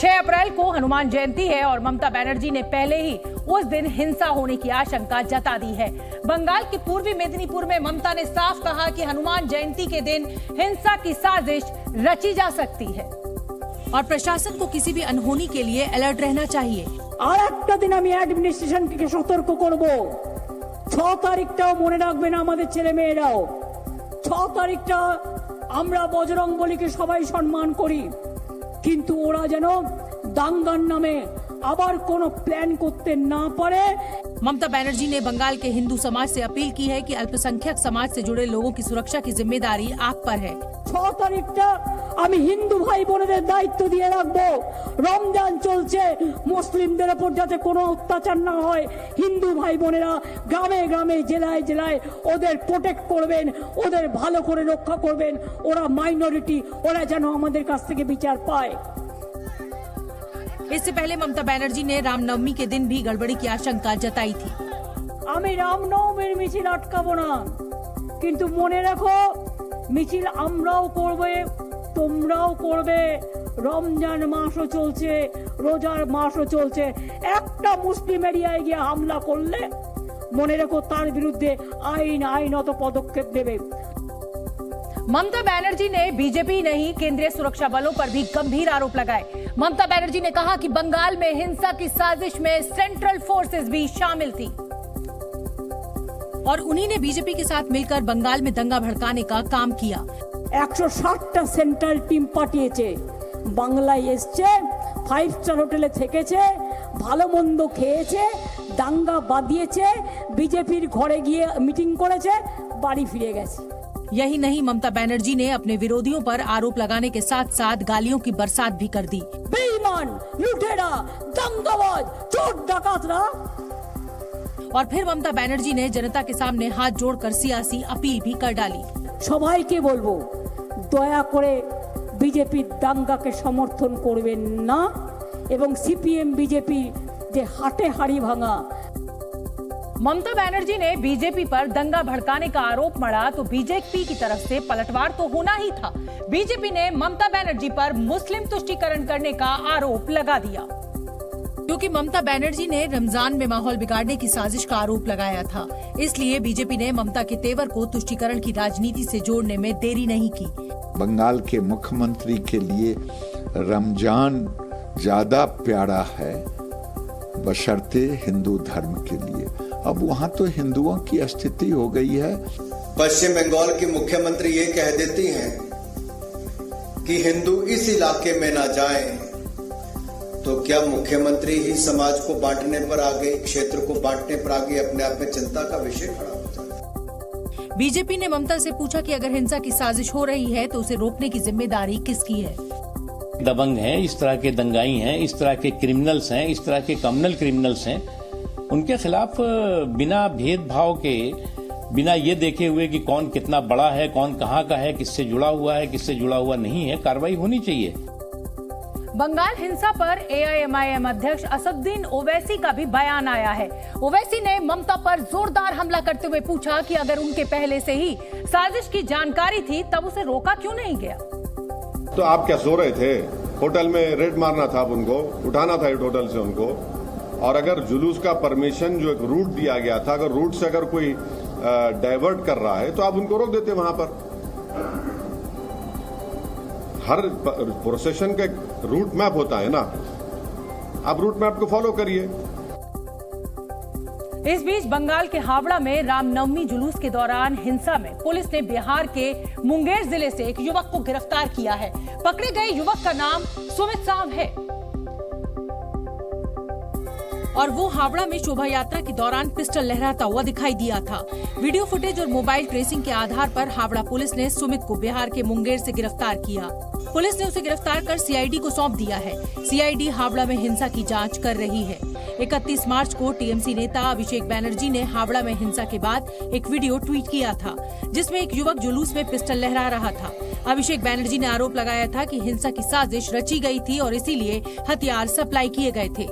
6 अप्रैल को हनुमान जयंती है और ममता बनर्जी ने पहले ही उस दिन हिंसा होने की आशंका जता दी है। बंगाल के पूर्वी मेदिनीपुर में ममता ने साफ कहा कि हनुमान जयंती के दिन हिंसा की साजिश रची जा सकती है और प्रशासन को किसी भी अनहोनी के लिए अलर्ट रहना चाहिए। আর একটা দিন আমি অ্যাডমিনিস্ট্রেশনকে সতর্ক করব, 6 তারিখটাও মনে রাখবেন আমাদের ছেলে মেয়েরাও। 6 তারিখটা আমরা বজরংবলীকে সবাই সম্মান করি, কিন্তু ওরা যেন দাঙ্গার নামে আবার কোনো প্ল্যান করতে না পারে। ममता बनर्जी ने बंगाल के हिंदू समाज से अपील की है कि अल्पसंख्यक समाज से जुड़े लोगों की सुरक्षा की जिम्मेदारी आप पर है। 6 তারিখটা আমি হিন্দু ভাই বোনেদের দায়িত্ব দিয়ে রাখবো। রমজান চলছে, মুসলিমদের উপর যাতে কোনো অত্যাচার না হয়, হিন্দু ভাই বোনেরা গ্রামে গ্রামে জেলায় জেলায় ওদের প্রোটেক্ট করবেন, ওদের ভালো করে রক্ষা করবেন। ওরা মাইনরিটি, ওরা যেন আমাদের কাছ থেকে বিচার পায়। इससे पहले ममता बनर्जी ने रामनवमी के दिन भी गड़बड़ी की आशंका जताई थी। আমি রামনবমীর মিছিল আটকাবো না, কিন্তু মনে রাখো মিছিল আমরাও করবে, তোমরাও করবে। রমজান মাসও চলছে, রোজার মাসও চলছে। একটা মুসলিম এরিয়ায় গিয়ে হামলা করলে মনে রাখো তার বিরুদ্ধে আইনত পদক্ষেপ নেবে। ममता बनर्जी ने बीजेपी नहीं केंद्रीय सुरक्षा बलों पर भी गंभीर आरोप लगाए। ममता बनर्जी ने कहा कि बंगाल में हिंसा की साजिश में सेंट्रल फोर्सेस भी शामिल थी और उन्हीं ने बीजेपी के साथ मिलकर बंगाल में दंगा भड़काने का काम किया। 160টা সেন্ট্রাল টিম পাঠিয়েছে, বাংলায় এসছে, 5 স্টার হোটেলে থেকেছে, ভালো মন্দ খেয়েছে, দাঙ্গা বাঁধিয়েছে, বিজেপির ঘরে গিয়ে মিটিং করেছে, বাড়ি ফিরে গেছে। यही नहीं, ममता बनर्जी ने अपने विरोधियों पर आरोप लगाने के साथ साथ गालियों की बरसात भी कर दी। बेईमान, लुटेरा, दंगाबाज, चोर डाकातरा। और फिर ममता बनर्जी ने जनता के सामने हाथ जोड़कर सियासी अपील भी कर डाली। সবাইকে বলবো, দয়া করে বিজেপি দাঙ্গাকে সমর্থন করবেন না এবং সিপিএম বিজেপি যে হাটে হাড়ি ভাঙা। ममता बनर्जी ने बीजेपी पर दंगा भड़काने का आरोप मढ़ा तो बीजेपी की तरफ से पलटवार तो होना ही था। बीजेपी ने ममता बनर्जी पर मुस्लिम तुष्टीकरण करने का आरोप लगा दिया, क्योंकि ममता बनर्जी ने रमजान में माहौल बिगाड़ने की साजिश का आरोप लगाया था। इसलिए बीजेपी ने ममता के तेवर को तुष्टीकरण की राजनीति से जोड़ने में देरी नहीं की। बंगाल के मुख्यमंत्री के लिए रमजान ज्यादा प्यारा है बशर्ते हिंदू धर्म के लिए। अब वहाँ तो हिंदुओं की स्थिति हो गई है। पश्चिम बंगाल की मुख्यमंत्री ये कह देती हैं कि हिंदू इस इलाके में ना जाएं, तो क्या मुख्यमंत्री ही समाज को बांटने पर आगे, क्षेत्र को बांटने पर आगे अपने आप में चिंता का विषय खड़ा हो जाता है। बीजेपी ने ममता से पूछा कि अगर हिंसा की साजिश हो रही है तो उसे रोकने की जिम्मेदारी किसकी है। दबंग हैं, इस तरह के दंगाई हैं, इस तरह के क्रिमिनल्स हैं, इस तरह के कम्युनल क्रिमिनल्स हैं, उनके खिलाफ बिना भेदभाव के, बिना ये देखे हुए कि कौन कितना बड़ा है, कौन कहाँ का है, किससे जुड़ा हुआ है, किससे जुड़ा हुआ नहीं है, कार्रवाई होनी चाहिए। बंगाल हिंसा पर एआईएमआईएम अध्यक्ष असदुद्दीन ओवैसी का भी बयान आया है। ओवैसी ने ममता पर जोरदार हमला करते हुए पूछा कि अगर उनके पहले से ही साजिश की जानकारी थी तब उसे रोका क्यों नहीं गया। तो आप क्या सो रहे थे? होटल में रेड मारना था, उनको उठाना था होटल से उनको। और अगर जुलूस का परमिशन जो एक रूट दिया गया था, अगर रूट से अगर कोई डाइवर्ट कर रहा है तो आप उनको रोक देते वहां पर। हर प्रोसेशन का रूट मैप होता है ना, आप रूट मैप को फॉलो करिए। इस बीच बंगाल के हावड़ा में रामनवमी जुलूस के दौरान हिंसा में पुलिस ने बिहार के मुंगेर जिले से एक युवक को गिरफ्तार किया है। पकड़े गए युवक का नाम सुमित साव है और वो हावड़ा में शोभा यात्रा के दौरान पिस्टल लहराता हुआ दिखाई दिया था। वीडियो फुटेज और मोबाइल ट्रेसिंग के आधार पर हावड़ा पुलिस ने सुमित को बिहार के मुंगेर से गिरफ्तार किया। पुलिस ने उसे गिरफ्तार कर सीआईडी को सौंप दिया है। सीआईडी हावड़ा में हिंसा की जांच कर रही है। 31 मार्च को टीएमसी नेता अभिषेक बनर्जी ने हावड़ा में हिंसा के बाद एक वीडियो ट्वीट किया था, जिसमें एक युवक जुलूस में पिस्टल लहरा रहा था। अभिषेक बनर्जी ने आरोप लगाया था कि हिंसा की साजिश रची गई थी और इसीलिए हथियार सप्लाई किए गए थे।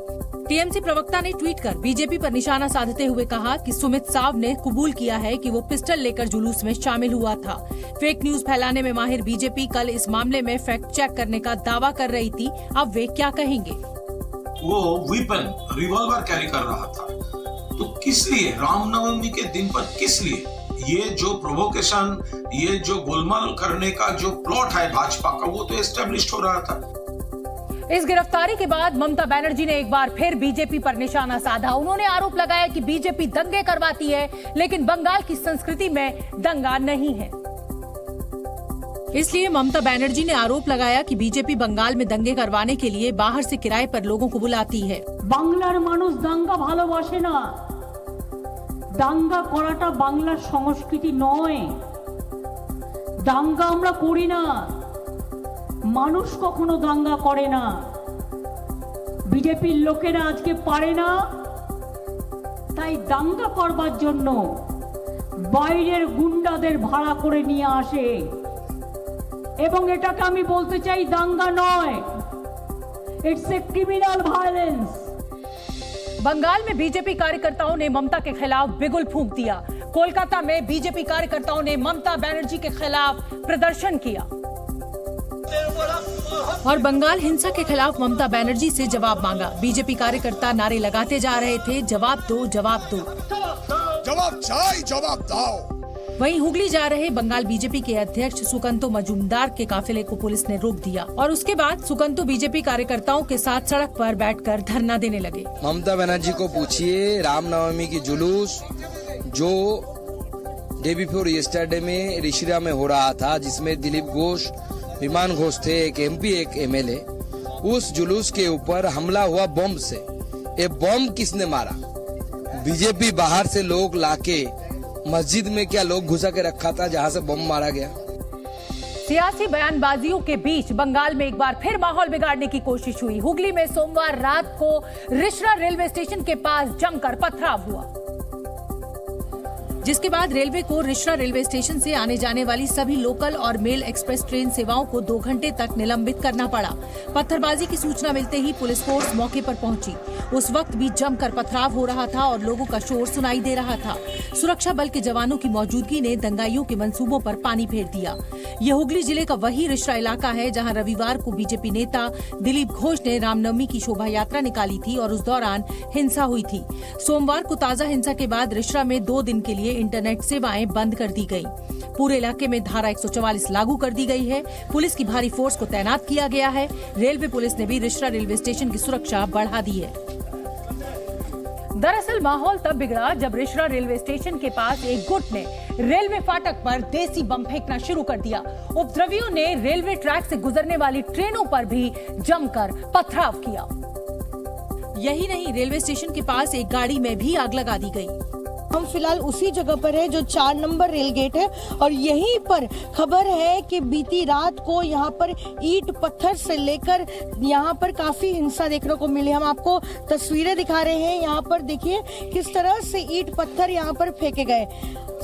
टीएमसी प्रवक्ता ने ट्वीट कर बीजेपी पर निशाना साधते हुए कहा कि सुमित साव ने कबूल किया है कि वो पिस्टल लेकर जुलूस में शामिल हुआ था। फेक न्यूज फैलाने में माहिर बीजेपी कल इस मामले में फैक्ट चेक करने का दावा कर रही थी। अब वे क्या कहेंगे? वो वेपन रिवॉल्वर कैरी कर रहा था, तो किस लिए रामनवमी के दिन पर, किस लिए ये जो प्रोवोकेशन, ये जो गोलमाल करने का जो प्लॉट है भाजपा का, वो तो एस्टेब्लिश हो रहा था। इस गिरफ्तारी के बाद ममता बनर्जी ने एक बार फिर बीजेपी पर निशाना साधा। उन्होंने आरोप लगाया कि बीजेपी दंगे करवाती है, लेकिन बंगाल की संस्कृति में दंगा नहीं है। इसलिए ममता बनर्जी ने आरोप लगाया कि बीजेपी बंगाल में दंगे करवाने के लिए बाहर से किराए पर लोगों को बुलाती है। বাংলার মানুষ দাঙ্গা ভালোবাসে না, দাঙ্গা করাটা বাংলার সংস্কৃতি নয়। দাঙ্গা আমরা করি না, মানুষ কখনো দাঙ্গা করে না। বিজেপির লোকেরা আজকে পারে না, তাই দাঙ্গা করবার জন্য বাইরের গুন্ডাদের ভাড়া করে নিয়ে আসে, এবং এটাকে আমি বলতে চাই দাঙ্গা নয়, it's a criminal violence. Bengal में बीजेपी कार्यकर्ताओं ने ममता के खिलाफ बिगुल फूंक दिया। कोलकाता में बीजेपी कार्यकर्ताओं ने ममता बनर्जी के खिलाफ प्रदर्शन किया और बंगाल हिंसा के खिलाफ ममता बनर्जी से जवाब मांगा। बीजेपी कार्यकर्ता नारे लगाते जा रहे थे, जवाब दो, जवाब दो, जवाब चाहिए, जवाब दो। वहीं हुगली जा रहे बंगाल बीजेपी के अध्यक्ष सुकंतो मजूमदार के काफिले को पुलिस ने रोक दिया और उसके बाद सुकंतो बीजेपी कार्यकर्ताओं के साथ सड़क पर बैठकर धरना देने लगे। ममता बनर्जी को पूछिए, रामनवमी की जुलूस जो डे बिफोर यस्टरडे में ऋषिरा में हो रहा था, जिसमें दिलीप घोष, विमान घोष थे, एक एमपी एक एमएलए, उस जुलूस के ऊपर हमला हुआ बम से। ये बम किसने मारा? बीजेपी बाहर से लोग लाके मस्जिद में क्या लोग घुसा के रखा था जहां से बम मारा गया। सियासी बयानबाजियों के बीच बंगाल में एक बार फिर माहौल बिगाड़ने की कोशिश हुई। हुगली में सोमवार रात को रिश्रा रेलवे स्टेशन के पास जमकर पथराव हुआ, जिसके बाद रेलवे को रिश्रा रेलवे स्टेशन से आने जाने वाली सभी लोकल और मेल एक्सप्रेस ट्रेन सेवाओं को 2 घंटे तक निलंबित करना पड़ा। पत्थरबाजी की सूचना मिलते ही पुलिस फोर्स मौके पर पहुंची। उस वक्त भी जमकर पथराव हो रहा था और लोगों का शोर सुनाई दे रहा था। सुरक्षा बल के जवानों की मौजूदगी ने दंगाइयों के मंसूबों पर पानी फेर दिया। ये हुगली जिले का वही रिश्रा इलाका है जहां रविवार को बीजेपी नेता दिलीप घोष ने रामनवमी की शोभा यात्रा निकाली थी और उस दौरान हिंसा हुई थी। सोमवार को ताजा हिंसा के बाद रिश्रा में 2 दिन के लिए इंटरनेट सेवाएं बंद कर दी गई। पूरे इलाके में धारा 144 लागू कर दी गई है। पुलिस की भारी फोर्स को तैनात किया गया है। रेलवे पुलिस ने भी रिश्रा रेलवे स्टेशन की सुरक्षा बढ़ा दी है। दरअसल माहौल तब बिगड़ा जब रिश्रा रेलवे स्टेशन के पास एक गुट ने रेलवे फाटक पर देसी बम फेंकना शुरू कर दिया। उपद्रवियों ने रेलवे ट्रैक से गुजरने वाली ट्रेनों पर भी जमकर पथराव किया। यही नहीं, रेलवे स्टेशन के पास एक गाड़ी में भी आग लगा दी गई। हम फिलहाल उसी जगह पर है जो 4 नंबर रेल गेट है और यहीं पर खबर है कि बीती रात को यहाँ पर ईंट पत्थर से लेकर यहाँ पर काफी हिंसा देखने को मिली। हम आपको तस्वीरें दिखा रहे हैं। यहाँ पर देखिए किस तरह से ईंट पत्थर यहाँ पर फेंके गए।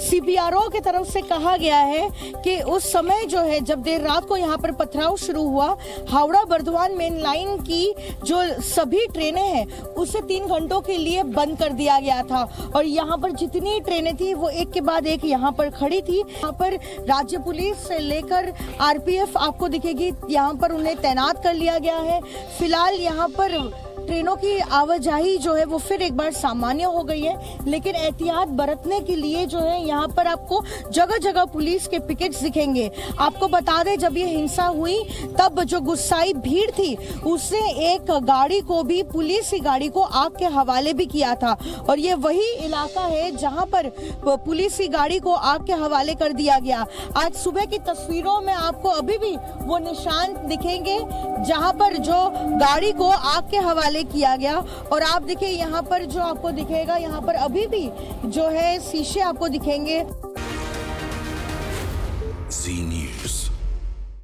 सीपीआरओ की तरफ से कहा गया है कि उस समय जो है जब देर रात को यहाँ पर पथराव शुरू हुआ, हावड़ा बर्धमान मेन लाइन की जो सभी ट्रेनें हैं उसे 3 घंटों के लिए बंद कर दिया गया था और यहाँ पर जितनी ट्रेनें थी वो एक के बाद एक यहाँ पर खड़ी थी। यहाँ पर राज्य पुलिस से लेकर आरपीएफ आपको दिखेगी, यहाँ पर उन्हें तैनात कर लिया गया है। फिलहाल यहाँ पर ट्रेनों की आवाजाही जो है वो फिर एक बार सामान्य हो गई है, लेकिन एहतियात बरतने के लिए जो है यहाँ पर आपको जगह जगह पुलिस के पिकेट्स दिखेंगे। आपको बता दें जब ये हिंसा हुई तब जो गुस्साई भीड़ थी उसने एक गाड़ी को भी, पुलिस की गाड़ी को आग के हवाले भी किया था और ये वही इलाका है जहाँ पर पुलिस की गाड़ी को आग के हवाले कर दिया गया। आज सुबह की तस्वीरों में आपको अभी भी वो निशान दिखेंगे जहाँ पर जो गाड़ी को आग के हवाले किया गया और आप देखिए यहाँ पर जो आपको दिखेगा, यहाँ पर अभी भी जो है शीशे आपको दिखेंगे।